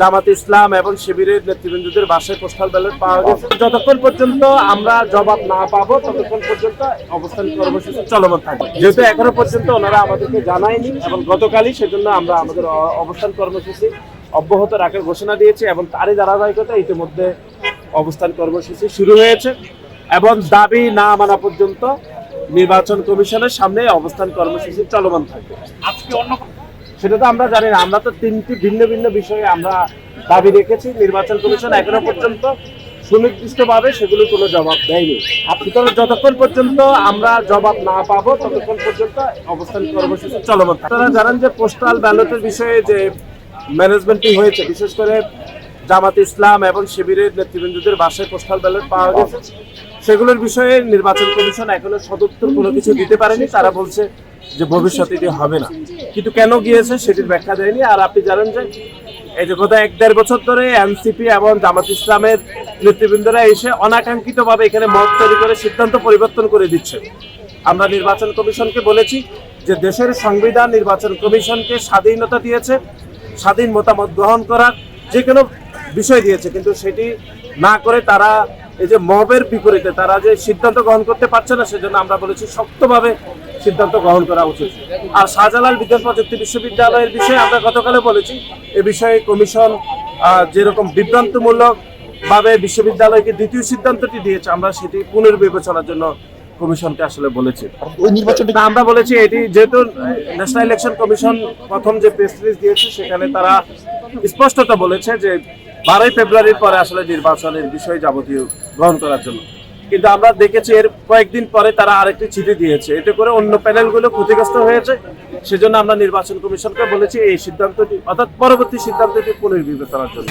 জামাতে ইসলাম এবং শিবিরের নেতৃবৃন্দদের বাসায় পোস্টাল ব্যালট পাওয়া গেছে। যতক্ষণ পর্যন্ত আমরা জবাব না পাবো ততক্ষণ পর্যন্ত অবস্থান কর্মসূচি চলমান থাকবে। যেহেতু এখনো পর্যন্ত ওনারা আমাদেরকে জানায়নি এবং গতকালই সেজন্য আমরা আমাদের অবস্থান কর্মসূচি অব্যাহত রাখার ঘোষণা দিয়েছি এবং তারই ধারাবাহিকতা ইতিমধ্যে অবস্থান কর্মসূচি শুরু হয়েছে এবং দাবি না মানা পর্যন্ত নির্বাচন কমিশনের সামনে অবস্থান কর্মসূচি চলমান থাকবে। আজকে অন্য সেটা তো আমরা জানি না। আমরা তো তিনটি ভিন্ন ভিন্ন বিষয়ে আমরা দাবি রেখেছি। নির্বাচন কমিশন এখনো পর্যন্ত সুনির্দিষ্টভাবে সেগুলো কোনো জবাব দেয়নি। সুতরাং যতক্ষণ পর্যন্ত আমরা জবাব না পাবো ততক্ষণ পর্যন্ত অবস্থান কর্মসূচি চলমান থাকবে। আপনারা জানেন যে পোস্টাল ব্যালটের বিষয়ে যে ম্যানেজমেন্টটি হয়েছে, বিশেষ করে জামাতে ইসলাম এবং শিবিরের নেতৃবৃন্দদের বাসায় পোস্টাল ব্যালট পাওয়া গেছে, সেগুলোর বিষয়ে নির্বাচন কমিশন এখনো সদুত্তর কোনো কিছু দিতে পারেনি। তারা বলছে যে ভবিষ্যতে এটি হবে না, কিন্তু কেন গিয়েছে সেটির ব্যাখ্যা দেয়নি। আর আপনি জানেন যে এই যে গত 1-1.5 বছর ধরে এনসিপি এবং জামাত ইসলামের নেতৃবৃন্দরা এসে অনাকাঙ্ক্ষিতভাবে এখানে মত তৈরি করে সিদ্ধান্ত পরিবর্তন করে দিচ্ছে। আমরা নির্বাচন কমিশনকে বলেছি যে দেশের সংবিধান নির্বাচন কমিশনকে স্বাধীনতা দিয়েছে, স্বাধীন মতামত গ্রহণ করার যে কোনো বিষয় দিয়েছে, কিন্তু সেটি না করে তারা এই যে মবের বিপরীতে তারা যে সিদ্ধান্ত গ্রহণ করতে পারছে না, সেজন্য আমরা বলেছি শক্তভাবে সিদ্ধান্ত গ্রহণ করা উচিত। আর শাহজালাল বিজ্ঞান প্রযুক্তি বিশ্ববিদ্যালয়ের বিষয়ে আমরা গতকালে বলেছি এ বিষয়ে কমিশন যেরকম বিভ্রান্তমূলক ভাবে বিশ্ববিদ্যালয়কে দ্বিতীয় সিদ্ধান্তটি দিয়েছে, আমরা সেটি পুনর্বিবেচনার জন্য কমিশনকে আসলে বলেছি। ওই নির্বাচনটা আমরা বলেছি এটি যেহেতু ন্যাশনাল ইলেকশন কমিশন প্রথম যে প্রেস রিলিজ দিয়েছে সেখানে তারা স্পষ্টত বলেছে যে 12 ফেব্রুয়ারির পরে আসলে নির্বাচনের বিষয় যাবতীয় গ্রহণ করার জন্য, কিন্তু আমরা দেখেছি এর কয়েকদিন পরে তারা আরেকটি চিঠি দিয়েছে। এতে করে অন্য প্যানেলগুলো ক্ষতিগ্রস্ত হয়েছে। সেজন্য আমরা নির্বাচন কমিশনকে বলেছি এই সিদ্ধান্তটি অর্থাৎ পরবর্তী সিদ্ধান্তটি পুনর্বিবেচনার জন্য।